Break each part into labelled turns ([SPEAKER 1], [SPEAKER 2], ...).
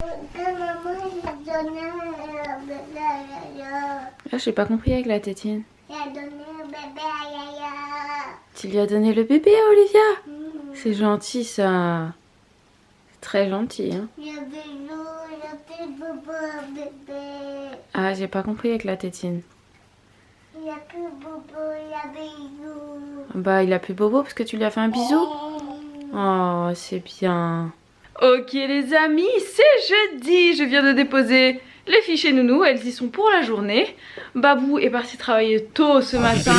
[SPEAKER 1] Ah, j'ai pas compris avec la tétine.
[SPEAKER 2] Il a donné le bébé à Yaya.
[SPEAKER 1] Tu lui as donné le bébé à Olivia? C'est gentil ça. C'est très gentil hein.
[SPEAKER 2] Il y a bisous, il y a plus bobo au bébé.
[SPEAKER 1] Ah, j'ai pas compris avec la tétine.
[SPEAKER 2] Il y a plus bobo, il y a bisous.
[SPEAKER 1] Bah, il a plus bobo parce que tu lui as fait un bisou. Oh, c'est bien. Ok les amis, c'est jeudi. Je viens de déposer les filles chez Nounou. Elles y sont pour la journée. Babou est parti travailler tôt ce matin.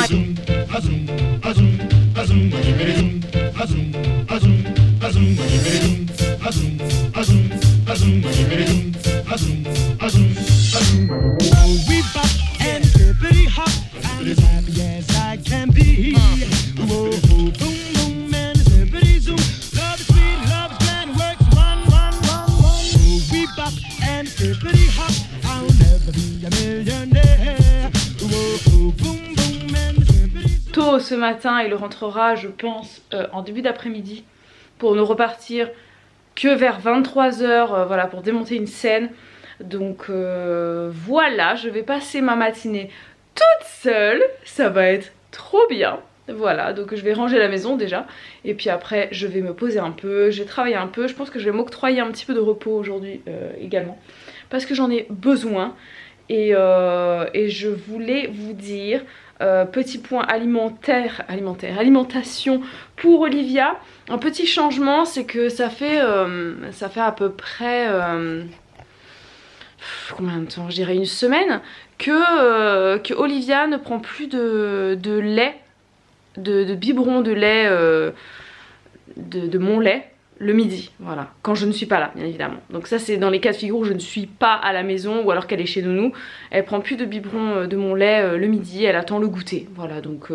[SPEAKER 1] Tôt ce matin, il rentrera je pense en début d'après-midi pour ne repartir que vers 23 h, voilà, pour démonter une scène. Donc voilà, je vais passer ma matinée toute seule, ça va être trop bien. Voilà, donc je vais ranger la maison déjà et puis après je vais me poser un peu, je vais travailler un peu. Je pense que je vais m'octroyer un petit peu de repos aujourd'hui également parce que j'en ai besoin. Et je voulais vous dire, petit point alimentation pour Olivia. Un petit changement, c'est que ça fait à peu près combien de temps, je dirais une semaine que Olivia ne prend plus de lait, de biberon de lait, de mon lait le midi, voilà, quand je ne suis pas là bien évidemment. Donc ça c'est dans les cas de figure où je ne suis pas à la maison ou alors qu'elle est chez Nounou. Elle prend plus de biberon de mon lait le midi, elle attend le goûter, voilà. Donc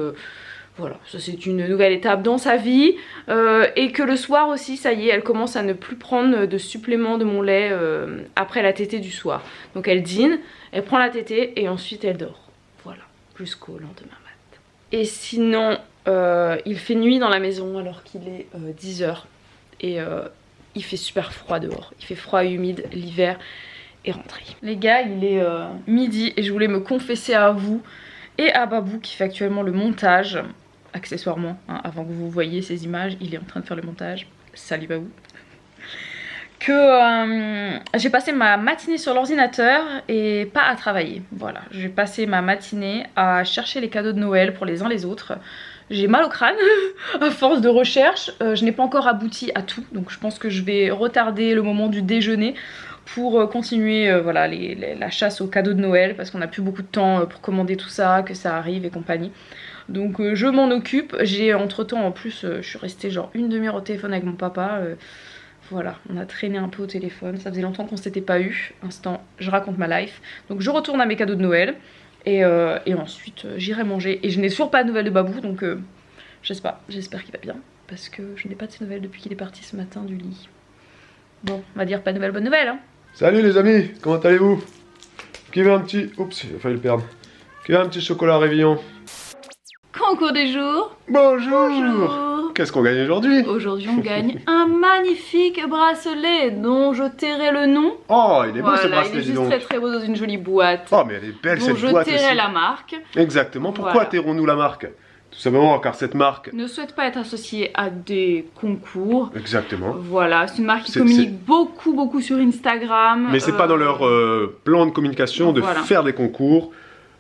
[SPEAKER 1] voilà, ça c'est une nouvelle étape dans sa vie. Et que le soir aussi, ça y est, elle commence à ne plus prendre de supplément de mon lait après la tétée du soir. Donc elle dîne, elle prend la tétée et ensuite elle dort, voilà, jusqu'au lendemain matin. Et sinon il fait nuit dans la maison alors qu'il est 10 h. Et il fait super froid dehors, il fait froid et humide, l'hiver est rentré. Les gars, il est midi et je voulais me confesser à vous et à Babou qui fait actuellement le montage, accessoirement, hein, avant que vous voyiez ces images, il est en train de faire le montage. Salut Babou. Que j'ai passé ma matinée sur l'ordinateur et pas à travailler. Voilà, j'ai passé ma matinée à chercher les cadeaux de Noël pour les uns les autres. J'ai mal au crâne à force de recherche, je n'ai pas encore abouti à tout, donc je pense que je vais retarder le moment du déjeuner pour continuer voilà, la chasse aux cadeaux de Noël, parce qu'on n'a plus beaucoup de temps pour commander tout ça, que ça arrive et compagnie. Donc je m'en occupe. J'ai entre temps en plus, je suis restée genre une demi-heure au téléphone avec mon papa. Voilà, on a traîné un peu au téléphone, ça faisait longtemps qu'on s'était pas eu. Instant, je raconte ma life. Donc je retourne à mes cadeaux de Noël. Et ensuite j'irai manger. Et je n'ai toujours pas de nouvelles de Babou, donc j'espère qu'il va bien. Parce que je n'ai pas de ses nouvelles depuis qu'il est parti ce matin du lit. Bon, on va dire pas de nouvelles, bonnes nouvelles hein.
[SPEAKER 3] Salut les amis, comment allez-vous? Qui veut un petit... Oups, il a failli le perdre. Qui veut un petit chocolat Réveillon?
[SPEAKER 1] Concours des jours.
[SPEAKER 3] Bonjour,
[SPEAKER 1] Bonjour.
[SPEAKER 3] Qu'est-ce qu'on gagne aujourd'hui?
[SPEAKER 1] Aujourd'hui on gagne un magnifique bracelet dont je tairai le nom.
[SPEAKER 3] Oh, il est beau
[SPEAKER 1] voilà,
[SPEAKER 3] ce bracelet,
[SPEAKER 1] il est
[SPEAKER 3] dis
[SPEAKER 1] juste
[SPEAKER 3] donc.
[SPEAKER 1] très très beau dans une jolie boîte.
[SPEAKER 3] Oh, mais elle est belle
[SPEAKER 1] dont
[SPEAKER 3] cette
[SPEAKER 1] je
[SPEAKER 3] boîte
[SPEAKER 1] tairai
[SPEAKER 3] aussi.
[SPEAKER 1] la marque.
[SPEAKER 3] Exactement, pourquoi
[SPEAKER 1] Voilà.
[SPEAKER 3] tairons-nous la marque? Tout simplement car cette marque...
[SPEAKER 1] Ne souhaite pas être associée à des concours.
[SPEAKER 3] Exactement.
[SPEAKER 1] Voilà, c'est une marque qui communique beaucoup sur Instagram.
[SPEAKER 3] Mais c'est pas dans leur plan de communication de
[SPEAKER 1] voilà.
[SPEAKER 3] faire des concours.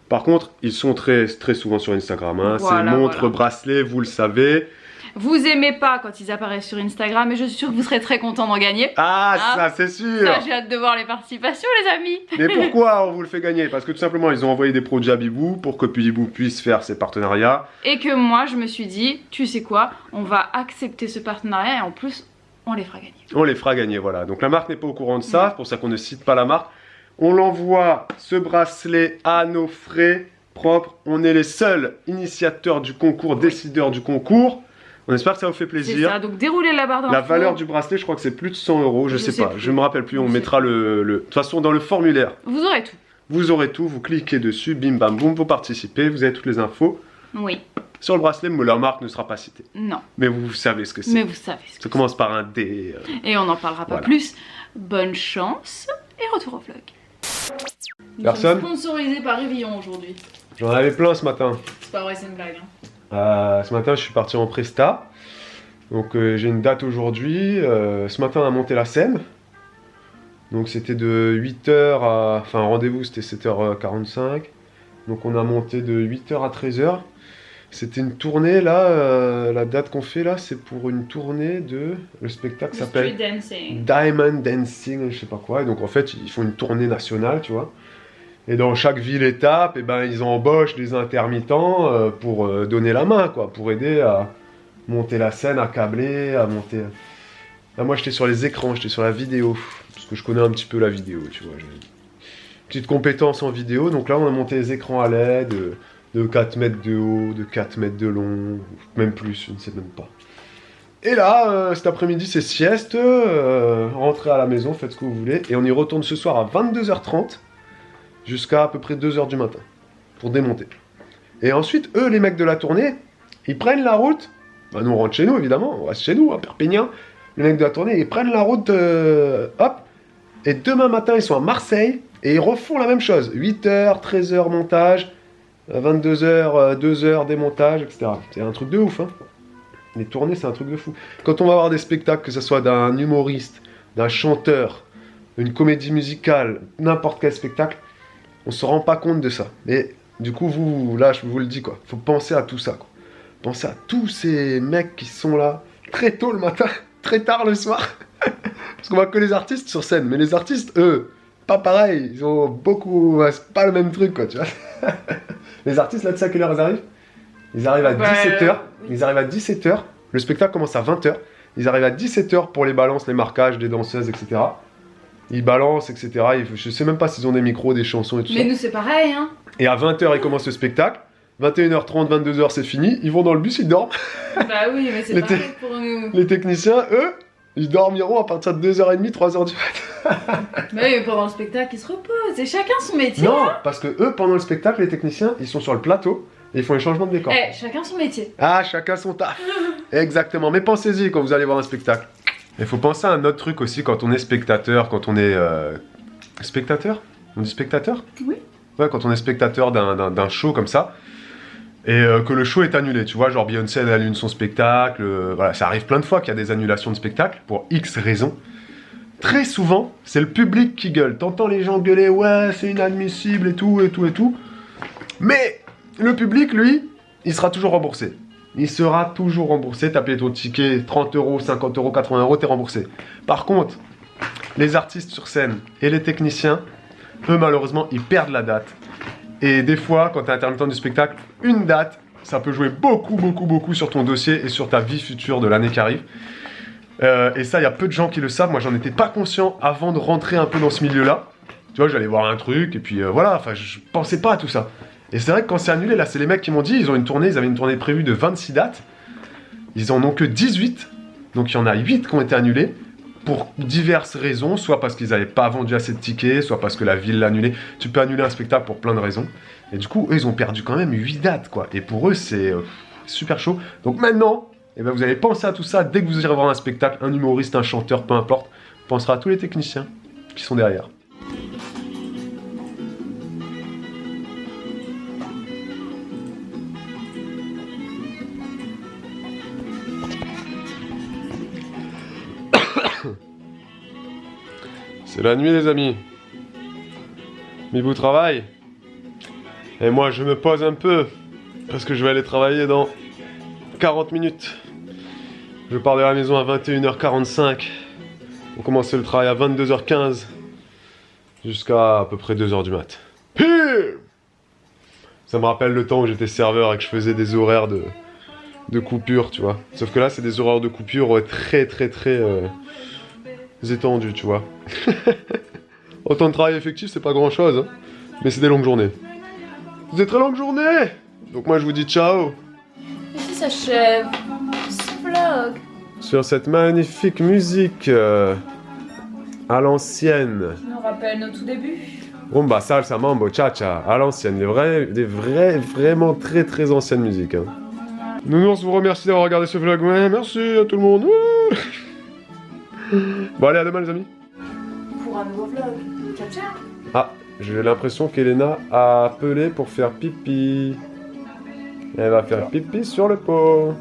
[SPEAKER 3] Par contre, ils sont très souvent sur Instagram. Hein.
[SPEAKER 1] Voilà,
[SPEAKER 3] c'est montres,
[SPEAKER 1] voilà.
[SPEAKER 3] bracelets, vous le savez.
[SPEAKER 1] Vous aimez pas quand ils apparaissent sur Instagram, mais je suis sûre que vous serez très content d'en gagner.
[SPEAKER 3] Ah,
[SPEAKER 1] Ah,
[SPEAKER 3] ça c'est sûr.
[SPEAKER 1] Ça, j'ai hâte de voir les participations, les amis.
[SPEAKER 3] Mais pourquoi on vous le fait gagner? Parce que tout simplement, ils ont envoyé des produits à Bibou pour que Bibou puisse faire ses partenariats.
[SPEAKER 1] Et que moi, je me suis dit, tu sais quoi, on va accepter ce partenariat et en plus, on les fera gagner.
[SPEAKER 3] On les fera gagner, voilà. Donc la marque n'est pas au courant de ça, c'est pour ça qu'on ne cite pas la marque. On l'envoie, ce bracelet, à nos frais propres. On est les seuls initiateurs du concours, décideurs du concours. On espère que ça vous fait
[SPEAKER 1] C'est
[SPEAKER 3] plaisir.
[SPEAKER 1] ça, donc déroulez la barre d'infos.
[SPEAKER 3] La valeur du bracelet, je crois que c'est plus de 100 €, je sais pas,
[SPEAKER 1] plus.
[SPEAKER 3] je me rappelle plus, on
[SPEAKER 1] Je
[SPEAKER 3] mettra de toute façon dans le formulaire.
[SPEAKER 1] Vous aurez tout.
[SPEAKER 3] Vous aurez tout, vous cliquez dessus, bim bam boum, vous participez, vous avez toutes les infos.
[SPEAKER 1] Oui.
[SPEAKER 3] Sur le bracelet, mais leur marque ne sera pas citée.
[SPEAKER 1] Non.
[SPEAKER 3] Mais vous savez ce que c'est.
[SPEAKER 1] Mais vous savez ce
[SPEAKER 3] Ça
[SPEAKER 1] que
[SPEAKER 3] commence par un D.
[SPEAKER 1] Et on n'en parlera pas
[SPEAKER 3] Voilà.
[SPEAKER 1] plus. bonne chance et retour au vlog. Nous
[SPEAKER 3] Personne
[SPEAKER 1] sommes sponsorisés par Réveillon aujourd'hui.
[SPEAKER 3] J'en avais plein ce matin.
[SPEAKER 1] C'est pas vrai, c'est une blague. Hein.
[SPEAKER 3] Ce matin, je suis parti en Presta. Donc j'ai une date aujourd'hui. Ce matin, on a monté la scène. Donc c'était de 8h à... Enfin, rendez-vous, c'était 7h45. Donc on a monté de 8h à 13h. C'était une tournée, là. La date qu'on fait, là, c'est pour une tournée de... Le spectacle s'appelle
[SPEAKER 1] Street Dancing.
[SPEAKER 3] Diamond Dancing, je sais pas quoi. Et donc en fait, ils font une tournée nationale, tu vois. Et dans chaque ville-étape, eh ben, ils embauchent des intermittents pour donner la main, quoi. Pour aider à monter la scène, à câbler, à monter... Là, moi, j'étais sur les écrans, j'étais sur la vidéo. Parce que je connais un petit peu la vidéo, tu vois. J'ai une petite compétence en vidéo. Donc là, on a monté les écrans à LED de 4 mètres de haut, de 4 mètres de long, même plus, je ne sais même pas. Et là, cet après-midi, c'est sieste. Rentrez à la maison, faites ce que vous voulez. Et on y retourne ce soir à 22h30 jusqu'à à peu près 2h du matin pour démonter. Et ensuite, eux, les mecs de la tournée, ils prennent la route. Bah, nous, on rentre chez nous, évidemment. On reste chez nous, à Perpignan. Les mecs de la tournée, ils prennent la route, hop. Et demain matin, ils sont à Marseille et ils refont la même chose. 8h, 13h montage, 22h, 2h démontage, etc. C'est un truc de ouf, hein. Les tournées, c'est un truc de fou. Quand on va voir des spectacles, que ce soit d'un humoriste, d'un chanteur, d'une comédie musicale, n'importe quel spectacle, on se rend pas compte de ça. Mais du coup, vous, là, je vous le dis, quoi. Faut penser à tout ça, quoi. Pensez à tous ces mecs qui sont là très tôt le matin, très tard le soir. Parce qu'on voit que les artistes sur scène. Mais les artistes, eux, pas pareil. Ils ont beaucoup... C'est pas le même truc, quoi, tu vois. Les artistes, là, tu sais à quelle heure ils arrivent? Ils arrivent à 17h. Ils arrivent à 17h. Le spectacle commence à 20h. Ils arrivent à 17h pour les balances, les marquages, des danseuses, etc. Ils balancent, etc. Je sais même pas s'ils ont des micros, des chansons et tout ça.
[SPEAKER 1] Mais nous, c'est pareil, hein.
[SPEAKER 3] Et à 20h, ils commencent le spectacle. 21h30, 22h, c'est fini. Ils vont dans le bus, ils dorment.
[SPEAKER 1] Bah oui, mais c'est pareil pour nous.
[SPEAKER 3] Les techniciens, eux, ils dormiront à partir de 2h30, 3h du matin.
[SPEAKER 1] Bah oui, mais pendant le spectacle, ils se reposent. Et chacun son métier.
[SPEAKER 3] Non,
[SPEAKER 1] hein.
[SPEAKER 3] parce que eux, pendant le spectacle, les techniciens, ils sont sur le plateau et ils font les changements de décor.
[SPEAKER 1] Eh, chacun son métier.
[SPEAKER 3] Ah, chacun son taf. Exactement. Mais pensez-y quand vous allez voir un spectacle. Il faut penser à un autre truc aussi quand on est spectateur, quand on est... Spectateur? On dit spectateur?
[SPEAKER 1] Oui.
[SPEAKER 3] Ouais, quand on est spectateur d'un show comme ça. Et que le show est annulé, tu vois, genre Beyoncé elle annule son spectacle, voilà, ça arrive plein de fois qu'il y a des annulations de spectacles, pour X raisons. Très souvent, c'est le public qui gueule, t'entends les gens gueuler, ouais, c'est inadmissible et tout, et tout, et tout. Mais, le public, lui, il sera toujours remboursé. Il sera toujours remboursé, t'as payé ton ticket 30 euros, 50 euros, 80 euros, t'es remboursé. Par contre, les artistes sur scène et les techniciens, eux, malheureusement, ils perdent la date. Et des fois, quand tu es intermittent du spectacle, une date, ça peut jouer beaucoup sur ton dossier et sur ta vie future de l'année qui arrive. Et ça, il y a peu de gens qui le savent. Moi, j'en étais pas conscient avant de rentrer un peu dans ce milieu-là. Tu vois, j'allais voir un truc et puis voilà, enfin, je pensais pas à tout ça. Et c'est vrai que quand c'est annulé, là, c'est les mecs qui m'ont dit, ils avaient une tournée prévue de 26 dates. Ils en ont que 18. Donc, il y en a 8 qui ont été annulés. Pour diverses raisons, soit parce qu'ils n'avaient pas vendu assez de tickets, soit parce que la ville l'a annulé. Tu peux annuler un spectacle pour plein de raisons. Et du coup, eux, ils ont perdu quand même 8 dates, quoi. Et pour eux, c'est super chaud. Donc maintenant, eh ben, vous allez penser à tout ça dès que vous irez voir un spectacle, un humoriste, un chanteur, peu importe. Pensera à tous les techniciens qui sont derrière. C'est la nuit les amis. Mibou travaille. Et moi je me pose un peu. Parce que je vais aller travailler dans 40 minutes. Je pars de la maison à 21h45. On commence le travail à 22h15. Jusqu'à peu près 2h du mat. Pire. Ça me rappelle le temps où j'étais serveur et que je faisais des horaires de coupure, tu vois. Sauf que là c'est des horaires de coupure très étendus, tu vois. En temps de travail effectif, c'est pas grand chose, hein, mais c'est des longues journées. C'est des très longues journées. Donc moi je vous dis ciao.
[SPEAKER 1] Ici s'achève ce vlog.
[SPEAKER 3] Sur cette magnifique musique à l'ancienne.
[SPEAKER 1] Qui nous rappelle nos tout débuts.
[SPEAKER 3] Rumba, salsa, mambo, cha-cha, à l'ancienne. Vraiment très anciennes musiques. Hein. Nounours vous remercie d'avoir regardé ce vlog. Ouais, merci à tout le monde. Bon allez, à demain les amis.
[SPEAKER 1] pour un nouveau vlog. Ciao ciao.
[SPEAKER 3] Ah, j'ai l'impression qu'Elena a appelé pour faire pipi. Elle va faire pipi sur le pot.